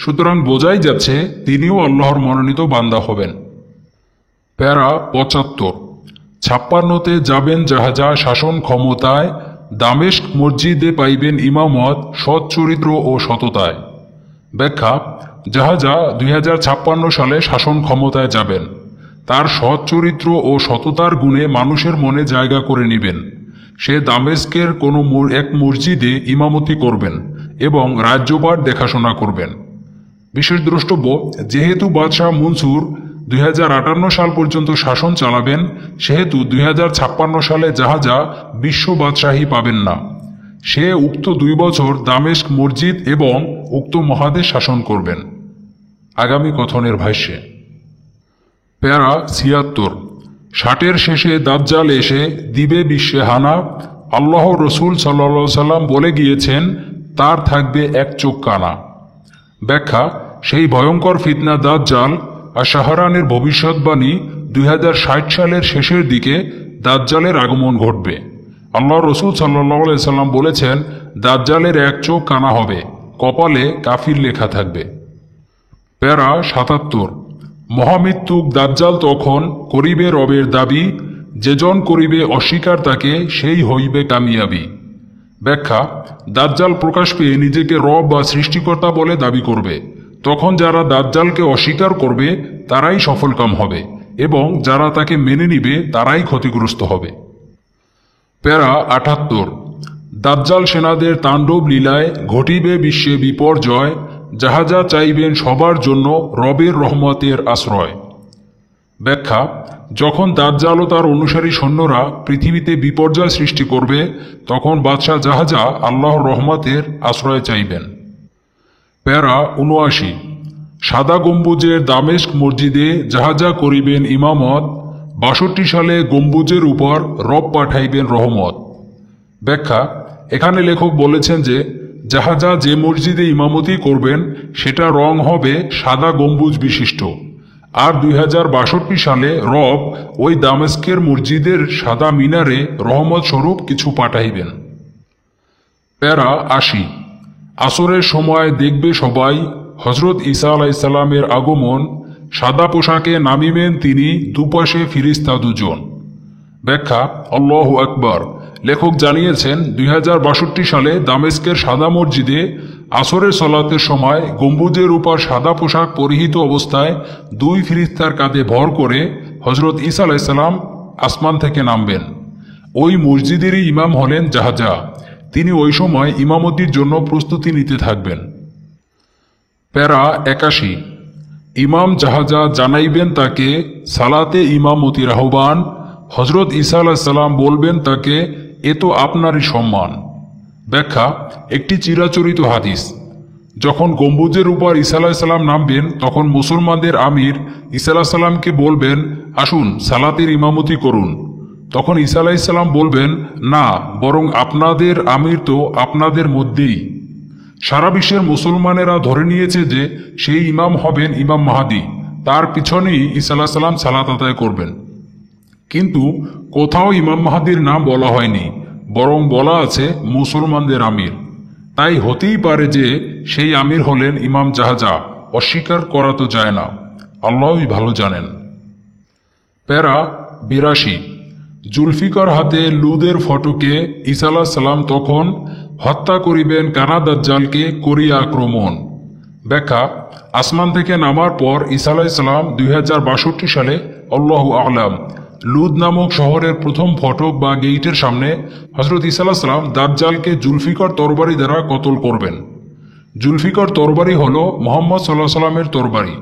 সুতরাং বোঝাই যাচ্ছে তিনিও আল্লাহর মনোনীত বান্দা হবেন। প্যারা ৭৫। ৫৬তে যাবেন জাহাজা শাসন ক্ষমতায়, দামেস্ক মসজিদে পাইবেন ইমামত সৎ চরিত্র ও সততায়। ব্যাখ্যা: জাহাজা ২০৫৬ সালে শাসন ক্ষমতায় যাবেন। তার সৎ চরিত্র ও সততার গুণে মানুষের মনে জায়গা করে নেবেন। সে দামেস্কের কোনো এক মসজিদে ইমামতি করবেন এবং রাজ্যপাট দেখাশোনা করবেন। বিশেষ দ্রষ্টব্য, যেহেতু বাদশাহ মনসুর ২০৫৮ সাল পর্যন্ত শাসন চালাবেন, সেহেতু ২০৫৬ সালে জাহাজা বিশ্ব বাদশাহী পাবেন না। সে উক্ত ২ বছর দামেস্ক মসজিদ এবং উক্ত মহাদেশ শাসন করবেন। আগামী কথনের ভাষ্যে। প্যারা ৭৬। ৬০-এর শেষে দাজ্জাল এসে দিবে বিশ্বে হানা, আল্লাহ রসুল সাল্লাল্লাহু আলাইহি সাল্লাম বলে গিয়েছেন, তার থাকবে এক চোখ কানা। ব্যাখ্যা: সেই ভয়ঙ্কর ফিতনা দাজ্জাল আর শাহরানের ভবিষ্যৎবাণী ২০৬০ সালের শেষের দিকে দাজ্জালের আগমন ঘটবে। আল্লাহ রসুল সাল্লাল্লাহু আলাইহি সাল্লাম বলেছেন, দাজ্জালের এক চোখ কানা হবে, কপালে কাফির লেখা থাকবে। প্যারা ৭৭। মহামৃত্যুক দাজ্জাল তখন করিবে রবের দাবি, যেজন করিবে অস্বীকার তাকে সেই হইবে কামিয়াবি। ব্যাখ্যা: দাজ্জাল প্রকাশ পেয়ে নিজেকে রব বা সৃষ্টিকর্তা বলে দাবি করবে। তখন যারা দাজ্জালকে অস্বীকার করবে তারাই সফলকাম হবে এবং যারা তাকে মেনে নিবে তারাই ক্ষতিগ্রস্ত হবে। প্যারা ৭৮। দাজ্জাল সেনাদের তাণ্ডব লীলায় ঘটিবে বিশ্বে বিপর্যয়, জাহাজা চাইবেন সবার জন্য রবের রহমতের আশ্রয়। ব্যাখ্যা: যখন দাজ্জাল ও তার অনুসারী সৈন্যরা পৃথিবীতে বিপর্যয় সৃষ্টি করবে, তখন বাদশাহ জাহাজা আল্লাহর রহমতের আশ্রয় চাইবেন। প্যারা ৭৯। সাদা গম্বুজের দামেস্ক মসজিদে জাহাজা করিবেন ইমামত, ৬২ সালে গম্বুজের উপর রব পাঠাইবেন রহমত। ব্যাখ্যা: এখানে লেখক বলেছেন যে জাহাজা যে মসজিদে ইমামতি করবেন সেটা রং হবে সাদা গম্বুজ বিশিষ্ট, আর ২০৬২ সালে রব ওই দামেস্কের মসজিদের সাদা মিনারে রহমত স্বরূপ কিছু পাঠাইবেন। প্যারা ৮০। আসরের সময় দেখবে সবাই হজরত ঈসা আলাইসাল্লামের আগমন, সাদা পোশাকে নামিবেন তিনি, দুপাশে ফিরিস্তা দুজন। ব্যাখ্যা: আল্লাহু আকবার। লেখক জানিয়েছেন 2062 সালে দামেস্কের সাদা মসজিদে আসরের সলাতের সময় গম্বুজের উপর সাদা পোশাক পরিহিত অবস্থায় দুই ফিরিস্তার কাঁধে ভর করে হজরত ঈসা আলাইসাল্লাম আসমান থেকে নামবেন। ওই মসজিদেরই ইমাম হলেন জাহাজা। তিনি ওই সময় ইমামতির জন্য প্রস্তুতি নিতে থাকবেন। প্যারা 81। ইমাম জাহাজা জানাইবেন তাকে সালাতে ইমামতির আহ্বান। হজরত ঈসা আলাইসাল্লাম বলবেন তাকে, এ তো আপনারই সম্মান। ব্যাখ্যা: একটি চিরাচরিত হাদিস। যখন গম্বুজের উপর ঈসা আলাইসাল্লাম নামবেন তখন মুসলমানদের আমির ঈসা আলাইসাল্লামকে বলবেন, আসুন সালাতের ইমামতি করুন। তখন ঈসা আলাইসাল্লাম বলবেন, না, বরং আপনাদের আমির তো আপনাদের মধ্যেই। সারা বিশ্বের মুসলমানেরা ধরে নিয়েছে যে সেই ইমাম হবেন ইমাম মাহাদি, তার পিছনেই ঈসা আলাইসাল্লাম সালাত আদায় করবেন। কিন্তু কোথাও ইমাম মাহাদির নাম বলা হয়নি, বরং বলা আছে মুসলমানদের আমির। তাই হতেই পারে যে সেই আমির হলেন ইমাম জাহাজা। অস্বীকার করা তো যায় না, আল্লাহই ভালো জানেন। প্যারা 82। জুলফিকার হাতে লুদের ফটকে ঈসা আলাইহিস সালাম তখন হত্যা করিবেন কানা দাজ্জালকে করিয়া আক্রমণ। ব্যাখ্যা: আসমান থেকে নামার পর ঈসা আলাইহিস সালাম 2062 সালে আল্লাহু আ'লাম লুদ নামক শহরের প্রথম ফটক বা গেইটের সামনে হজরত ঈসা আলাইহিস সালাম দাজ্জালকে জুলফিকার তরবারি দ্বারা কতল করবেন। জুলফিকার তরবারি হল মুহাম্মদ সাল্লাল্লাহু আলাইহি ওয়াসাল্লামের তরবারি,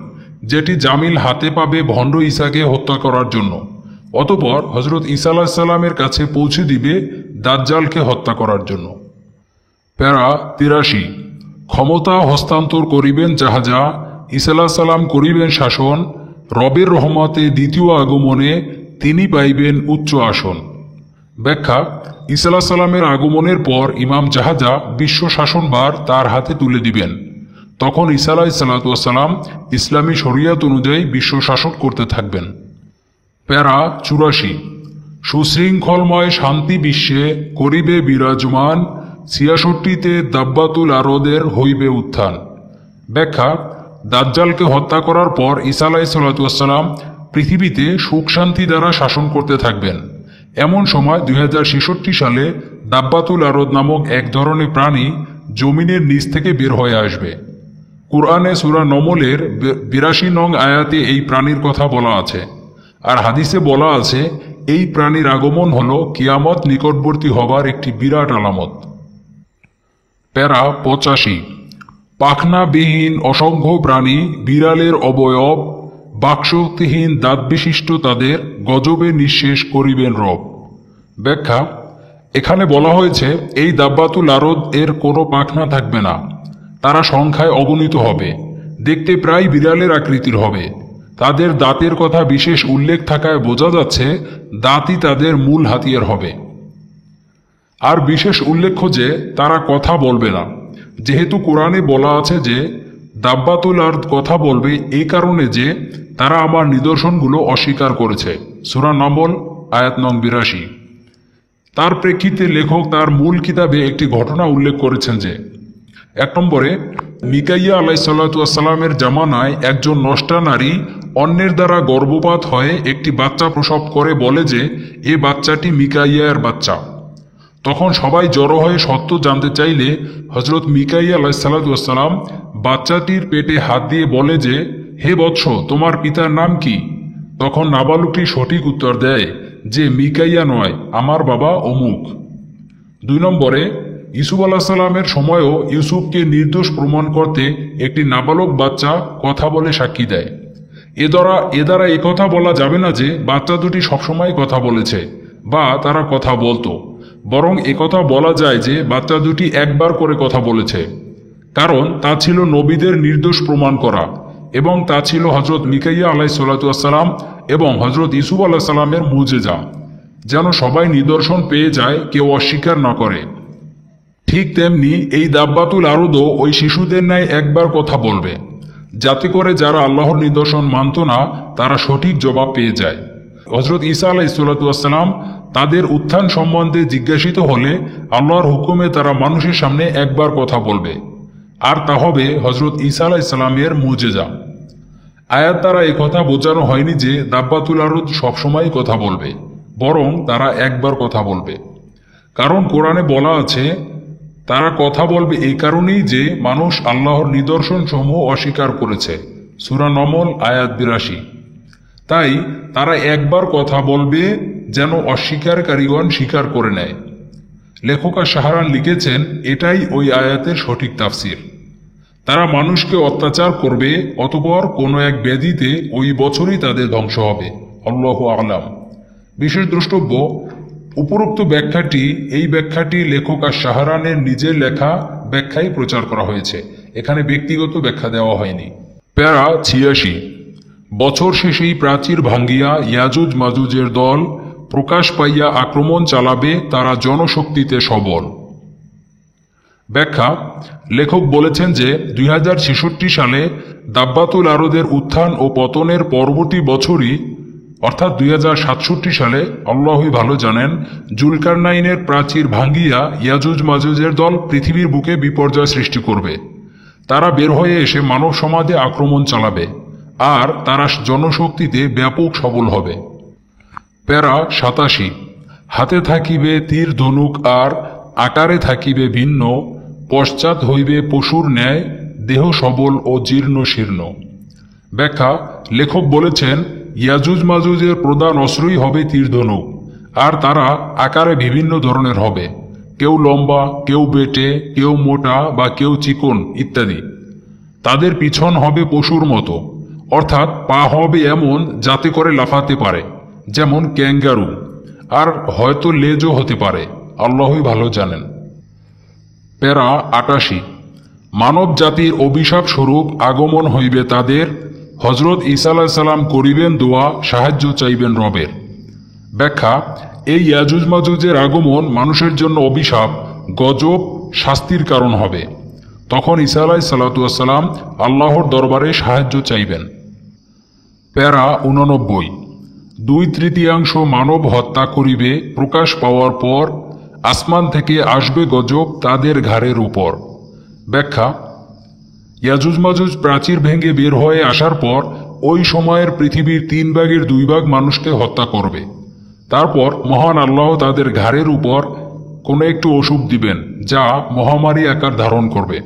যেটি জামিল হাতে পাবে ভণ্ড ঈসাকে হত্যা করার জন্য। অতঃপর হজরত ঈসা আলাইহিস সালামের কাছে পৌঁছে দিবে দাজ্জালকে হত্যা করার জন্য। প্যারা 83। ক্ষমতা হস্তান্তর করিবেন জাহাজা, ঈসা আলাইহিস সালাম করিবেন শাসন। রবের রহমতে দ্বিতীয় আগমনে তিনি পাইবেন উচ্চ আসন। ব্যাখ্যা: ঈসা আলাইহিস সালামের আগমনের পর ইমাম জাহাজা বিশ্ব শাসনভার তার হাতে তুলে দিবেন। তখন ঈসা আলাইহিস সালাম ইসলামী শরিয়ত অনুযায়ী বিশ্ব শাসন করতে থাকবেন। প্যারা 84। সুশৃঙ্খলময় শান্তি বিশ্বে করিবে বিরাজমান, 66তে দাব্বাতুল আরদের হইবে উত্থান। ব্যাখ্যা: দাজ্জালকে হত্যা করার পর ঈসা আলাইহিস সালাম পৃথিবীতে সুখ শান্তি দ্বারা শাসন করতে থাকবেন। এমন সময় 2066 সালে দাব্বাতুল আরদ নামক এক ধরনের প্রাণী জমিনের নিচ থেকে বের হয়ে আসবে। কুরআনে সূরা নমলের 82 নং আয়াতে এই প্রাণীর কথা বলা আছে। আর হাদিসে বলা আছে এই প্রাণীর আগমন হল কিয়ামত নিকটবর্তী হবার একটি বিরাট আলামত। প্যারা 85। পাখনাবিহীন অসংখ্য প্রাণী, বিড়ালের অবয়ব, বাকশক্তিহীন দাঁত বিশিষ্ট তাদের গজবে নিঃশেষ করিবেন রব। ব্যাখ্যা: এখানে বলা হয়েছে এই দাব্বাতুল আরদ এর কোনো পাখনা থাকবে না। তারা সংখ্যায় অগণিত হবে, দেখতে প্রায় বিড়ালের আকৃতির হবে। তাদের দাঁতের কথা বিশেষ উল্লেখ থাকায় বোঝা যাচ্ছে দাঁতই তাদের মূল হাতিয়ার হবে। আর বিশেষ উল্লেখ্য যে তারা কথা বলবে না, যেহেতু কোরআনে বলা আছে যে দাব্বাতুল আরদ কথা বলবে এই কারণে যে তারা আমার নিদর্শনগুলো অস্বীকার করেছে। সূরা নমল আয়াত নং 82। তার প্রেক্ষিতে লেখক তার মূল কিতাবে একটি ঘটনা উল্লেখ করেছেন যে 1 নম্বরে মিকাইয়া আলাইহিসসালামের জামানায় একজন নষ্টা নারী অন্যের দ্বারা গর্ভপাত হয়ে একটি বাচ্চা প্রসব করে বলে যে এ বাচ্চাটি মিকাইয়ার বাচ্চা। তখন সবাই জড়ো হয়ে সত্য জানতে চাইলে হজরত মিকাইয়া আলাইহিসসালাম বাচ্চাটির পেটে হাত দিয়ে বলে যে, হে বৎস, তোমার পিতার নাম কি? তখন নাবালকটি সঠিক উত্তর দেয় যে মিকাইয়া নয়, আমার বাবা অমুক। 2 নম্বরে ইউসুফ আলাইহিসসালামের সময়ও ইউসুফকে নির্দোষ প্রমাণ করতে একটি নাবালক বাচ্চা কথা বলে সাক্ষী দেয়। এ দ্বারা কথা বলা যাবে না যে বাচ্চা দুটি সবসময় কথা বলেছে বা তারা কথা বলতো, বরং একথা বলা যায় যে বাচ্চা দুটি একবার করে কথা বলেছে, কারণ তা ছিল নবীদের নির্দোষ প্রমাণ করা, এবং তা ছিল হজরত মিকাইয়া আলাইহিসসালাম এবং হজরত ইউসুফ আলাইহিসসালামের মুজেজা, যেন সবাই নিদর্শন পেয়ে যায়, কেউ অস্বীকার না করে। ঠিক তেমনি এই দাব্বাতুল আরদও ওই শিশুদের ন্যায় একবার কথা বলবে, যাতে করে যারা আল্লাহর নিদর্শন মানত না তারা সঠিক জবাব পেয়ে যায়। হজরত ঈসা আলাইহিসসালাম তাদের উত্থান সম্বন্ধে জিজ্ঞাসিত হলে আল্লাহর হুকুমে তারা মানুষের সামনে একবার কথা বলবে, আর তা হবে হজরত ঈসা আলাইহিস সালামের মুজিজা। আয়াত দ্বারা একথা বোঝানো হয়নি যে দাব্বাতুল আরদ সবসময় কথা বলবে, বরং তারা একবার কথা বলবে। কারণ কোরআনে বলা আছে তারা কথা বলবে এই কারণেই যে মানুষ আল্লাহর নিদর্শন সমূহ অস্বীকার করেছে। সূরা নমল আয়াত ৮২। তাই তারা একবার কথা বলবে যেন অস্বীকারীগণ স্বীকার করে নেয়। লেখক শাহরান লিখেছেন এটাই ওই আয়াতের সঠিক তাফসির। তারা মানুষকে অত্যাচার করবে, অতঃপর কোনো এক ব্যাধিতে ওই বছরই তাদের ধ্বংস হবে। আল্লাহু আ'লাম। বিশেষ দ্রষ্টব্য, উপরোক্ত ব্যাখ্যাটি এই ব্যাখ্যাটি লেখক শাহরানের নিজের লেখা ব্যাখ্যায় প্রচার করা হয়েছে, এখানে ব্যক্তিগত ব্যাখ্যা দেওয়া হয়নি। প্যারা ৮৬। বছর শেষেই প্রাচীর ভাঙ্গিয়া ইয়াজুজ মাজুজের দল প্রকাশ পাইয়া আক্রমণ চালাবে, তারা জনশক্তিতে সবল। ব্যাখ্যা, লেখক বলেছেন যে ২০৬৬ সালে দাব্বাতুল আরদের উত্থান ও পতনের পরবর্তী বছরই অর্থাৎ ২০৬৭ সালে আল্লাহই ভালো জানেন জুলকারনাইনের প্রাচীর ভাঙ্গিয়া ইয়াজুজ মাজুজের দল পৃথিবীর বুকে বিপর্যয় সৃষ্টি করবে। তারা বের হয়ে এসে মানব সমাজে আক্রমণ চালাবে, আর তারা জনশক্তিতে ব্যাপক সবল হবে। প্যারা ৮৭। হাতে থাকিবে তীর ধনুক আর আকারে থাকিবে ভিন্ন, পশ্চাৎ হইবে পশুর ন্যায়, দেহ সবল ও জীর্ণ শীর্ণ। ব্যাখ্যা, লেখক বলেছেন ইয়াজুজ মাজুজের প্রধান অস্ত্রই হবে তীর ধনুক, আর তারা আকারে বিভিন্ন ধরনের হবে, কেউ লম্বা, কেউ বেটে, কেউ মোটা বা কেউ চিকন ইত্যাদি। তাদের পিছন হবে পশুর মতো, অর্থাৎ পা হবে এমন যাতে করে লাফাতে পারে, যেমন ক্যাঙ্গারু, আর হয়তো লেজও হতে পারে, আল্লাহই ভালো জানেন। প্যারা ৮৮। মানব জাতির অভিশাপ স্বরূপ আগমন হইবে তাদের, হজরত ঈসা আলাইহিস সালাম করিবেন দোয়া, সাহায্য চাইবেন রবের। ব্যাখ্যা, এই ইয়াজুজ মাজুজের আগমন মানুষের জন্য অভিশাপ, গজব, শাস্তির কারণ হবে। তখন ঈসা আলাইহিস সালাম আল্লাহর দরবারে সাহায্য চাইবেন। প্যারা ৮৯। ২/৩ মানব হত্যা করিবে, প্রকাশ পাওয়ার পর আসমান থেকে আসবে গজব তাদের ঘাড়ের উপর। ব্যাখ্যা, ইয়াজুজ মাজুজ প্রাচীর ভেঙে বের হয়ে আসার পর ওই সময়ের পৃথিবীর 3/2 মানুষকে হত্যা করবে। তারপর মহান আল্লাহ তাদের ঘাড়ের উপর কোনো একটু অসুখ দিবেন, যা মহামারী আকার ধারণ করবে।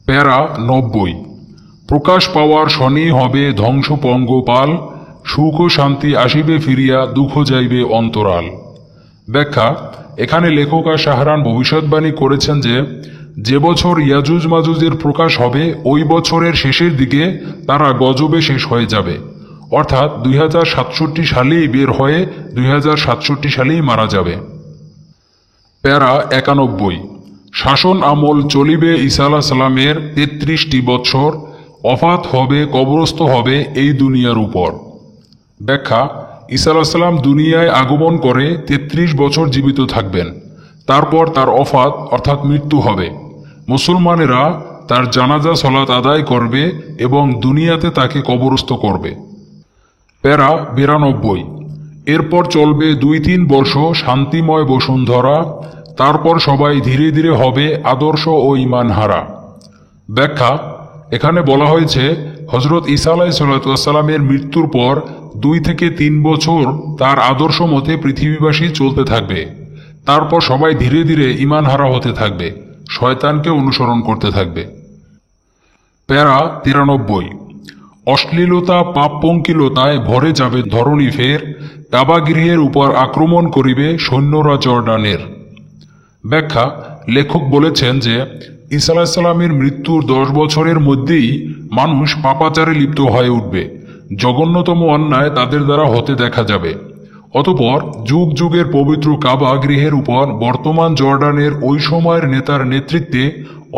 প্যারা ৯০। প্রকাশ পাওয়ার শনি হবে ধ্বংস পঙ্গপাল, সুখ ও শান্তি আসিবে ফিরিয়া, দুঃখ যাইবে অন্তরাল। ব্যাখ্যা, এখানে লেখক শাহরান ভবিষ্যৎবাণী করেছেন যে বছর ইয়াজুজ মাজুজের প্রকাশ হবে ওই বছরের শেষের দিকে তারা গজবে শেষ হয়ে যাবে, অর্থাৎ ২০৬৭ সালেই বের হয়ে ২০৬৭ সালেই মারা যাবে। প্যারা ৯১। শাসন আমল চলিবে ঈসা আলাইহিস সালামের ৩৩টি বৎসর, অফাত হবে, কবরস্থ হবে এই দুনিয়ার উপর। ব্যাখ্যা, ঈসা আলাইহিস সালাম দুনিয়ায় আগমন করে ৩৩ বছর জীবিত থাকবেন, তারপর তার অফাত অর্থাৎ মৃত্যু হবে। মুসলমানেরা তার জানাজা সালাত আদায় করবে এবং দুনিয়াতে তাকে কবরস্থ করবে। প্যারা ৯২। এরপর চলবে ২-৩ বর্ষ শান্তিময় বসুন্ধরা, তারপর সবাই ধীরে ধীরে হবে আদর্শ ও ঈমান হারা। ব্যাখ্যা, এখানে বলা হয়েছে হজরত ঈসা আলাইহিস সালামের মৃত্যুর পর ২ থেকে ৩ বছর তার আদর্শ মতে পৃথিবীবাসী চলতে থাকবে, তারপর সবাই ধীরে ধীরে ঈমান হারা হতে থাকবে, শয়তানকে অনুসরণ করতে থাকবে। প্যারা ৯৩। অশ্লীলতা পাপ পঙ্কিলতায় ভরে যাবে ধরণী ফের, কাবাগৃহের উপর আক্রমণ করিবে সৈন্যরা জর্ডানের। ব্যাখ্যা, লেখক বলেছেন যে ঈসা আলাইহিস সালামের মৃত্যুর ১০ বছরের মধ্যেই মানুষ পাপাচারে লিপ্ত হয়ে উঠবে, জঘন্যতম অন্যায় তাদের দ্বারা হতে দেখা যাবে। অতঃপর যুগ যুগের পবিত্র কাবা গৃহের উপর বর্তমান জর্ডানের ওই সময়ের নেতার নেতৃত্বে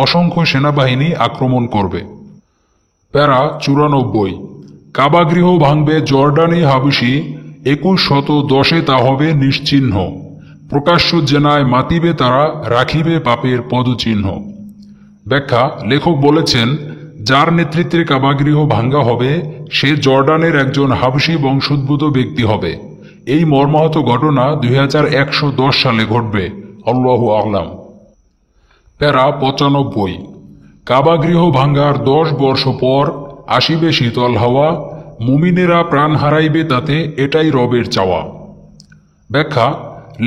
অসংখ্য সেনাবাহিনী আক্রমণ করবে। প্যারা ৯৪। কাবাগৃহ ভাঙবে জর্ডানি হাবশী, ২১১০ তা হবে নিশ্চিহ্ন, প্রকাশ্য জেনায় মাতিবে তারা, রাখিবে পাপের পদচিহ্ন। ব্যাখ্যা, লেখক বলেছেন যার নেতৃত্বে কাবাগৃহ ভাঙ্গা হবে সে জর্ডানের একজন হাবশী বংশোদ্ভূত ব্যক্তি হবে। এই মর্মাহত ঘটনা ২১১০ সালে ঘটবে, আল্লাহু আ'লাম। প্যারা ৯৫। কাবাগৃহ ভাঙ্গার 10 বর্ষ পর আসিবে শীতল হাওয়া, মুমিনেরা প্রাণ হারাইবে তাতে, এটাই রবের চাওয়া। ব্যাখ্যা: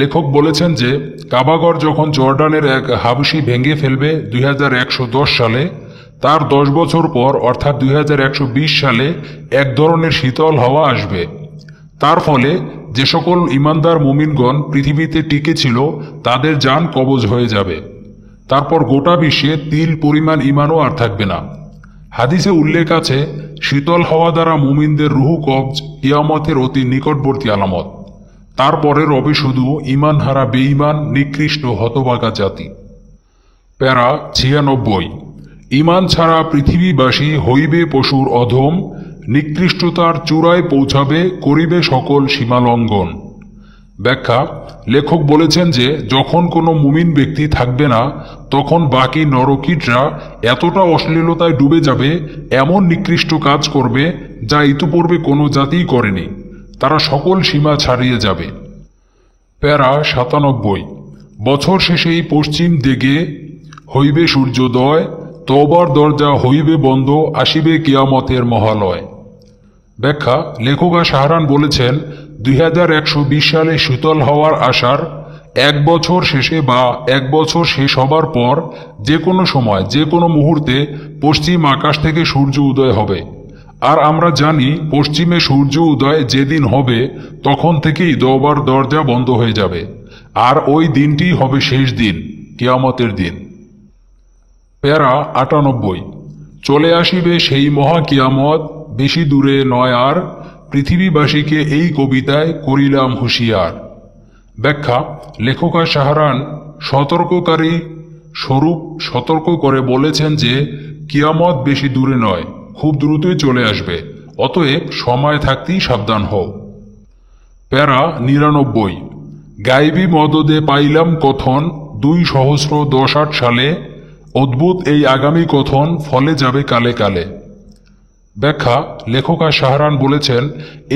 লেখক বলেছেন যে কাবাগর যখন জর্ডানের এক হাবশি ভেঙে ফেলবে 2110 সালে, তার 10 বছর পর অর্থাৎ 2120 সালে এক ধরনের শীতল হাওয়া আসবে। তার ফলে যে সকল ইমানদার মুমিনগণ পৃথিবীতে টিকে ছিল তাদের জান কবজ হয়ে যাবে। তারপর গোটা বিশ্বে তিল পরিমাণ ইমানও আর থাকবে না। হাদিসে উল্লেখ আছে, শীতল হাওয়া দ্বারা মুমিনদের রুহু কবজ কিয়ামতের অতি নিকটবর্তী আলামত। তারপরে রবে শুধু ইমান হারা বেঈমান নিকৃষ্ট হতভাগা জাতি। প্যারা 96। ইমান ছাড়া পৃথিবীবাসী হইবে পশুর অধম, নিকৃষ্টতার চূড়ায় পৌঁছাবে করিবে সকল সীমালঙ্ঘন। ব্যাখ্যা: লেখক বলেছেন যে যখন কোনো মুমিন ব্যক্তি থাকবে না তখন বাকি নরকীটরা এতটা অশ্লীলতায় ডুবে যাবে, এমন নিকৃষ্ট কাজ করবে যা ইতিপূর্বে কোনো জাতিই করেনি। তারা সকল সীমা ছাড়িয়ে যাবে। প্যারা 97। বছর শেষেই পশ্চিম দিকে হইবে সূর্যোদয়, তওবার দরজা হইবে বন্ধ, আসিবে কিয়ামতের মহালয়। ব্যাখ্যা: লেখক শাহরান বলেছেন 2120 সালে শীতল হওয়ার আসার 1 বছর শেষে বা 1 বছর শেষ হবার পর যে কোনো সময় যে কোনো মুহূর্তে পশ্চিম আকাশ থেকে সূর্য উদয় হবে। আর আমরা জানি পশ্চিমে সূর্য উদয় যেদিন হবে তখন থেকেই তওবার দরজা বন্ধ হয়ে যাবে, আর ওই দিনটি হবে শেষ দিন, কিয়ামতের দিন। প্যারা 98। চলে আসিবে সেই মহা কিয়ামত, বেশি দূরে নয় আর, পৃথিবীবাসীকে এই কবিতায় করিলাম হুঁশিয়ার। ব্যাখ্যা: লেখক শাহরান সতর্ককারী স্বরূপ সতর্ক করে বলেছেন যে কিয়ামত বেশি দূরে নয়, খুব দ্রুতই চলে আসবে, অতএব সময় থাকতেই সাবধান হও। প্যারা 99। গাইবী মদদে পাইলাম কথন, 2010 সালে, অদ্ভুত এই আগামী কথন ফলে যাবে কালে কালে। ব্যাখ্যা: লেখক শাহরান বলেছেন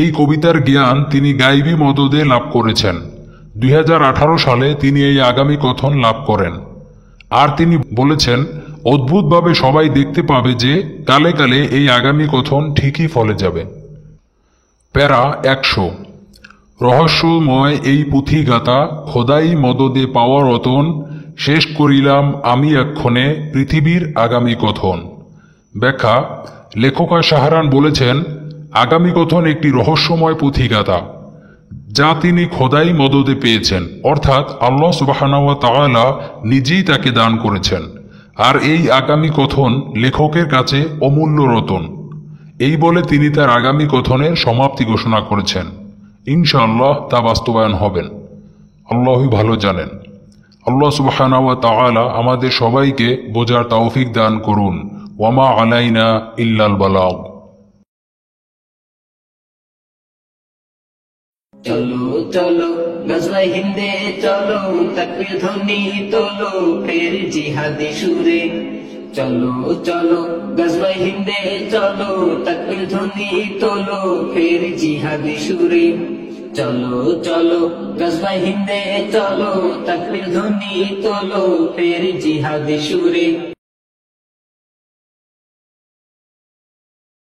এই কবিতার জ্ঞান তিনি গাইবী মদদে লাভ করেছেন। 2018 সালে তিনি এই আগামী কথন লাভ করেন। আর তিনি বলেছেন অদ্ভুতভাবে সবাই দেখতে পাবে যে কালে কালে এই আগামী কথন ঠিকই ফলে যাবে। প্যারা 100। রহস্যময় এই পুঁথি গাথা, খোদাই মদদে পাওয়া রতন, শেষ করিলাম আমি এক্ষণে পৃথিবীর আগামী কথন। ব্যাখ্যা: লেখক শাহরান বলেছেন আগামী কথন একটি রহস্যময় পুঁথি গাথা যা তিনি খোদাই মদদে পেয়েছেন, অর্থাৎ আল্লাহ সুবহানাহু ওয়া তাআলা নিজেই তাকে দান করেছেন। আর এই আগামী কথন লেখকের কাছে অমূল্য রতন। এই বলে তিনি তার আগামী কথনের সমাপ্তি ঘোষণা করেছেন। ইনশাআল্লাহ তা বাস্তবায়ন হবেন, আল্লাহই ভালো জানেন। আল্লাহ সুবহানাহু ওয়া তাআলা আমাদের সবাইকে বোঝার তৌফিক দান করুন। ওয়ামা আলাইনা ইল্লাল বালাগ। চলো চলো গজওয়ায়ে হিন্দে চলো, তাকবীর ধ্বনি তোলো ফের জিহাদি সুরে। চলো চলো গজওয়ায়ে হিন্দে চলো, তাকবীর ধ্বনি তোলো ফের জিহাদি সুরে। চলো চলো গজওয়ায়ে হিন্দে চলো, তাকবীর ধ্বনি তোলো ফের জিহাদি সুরে।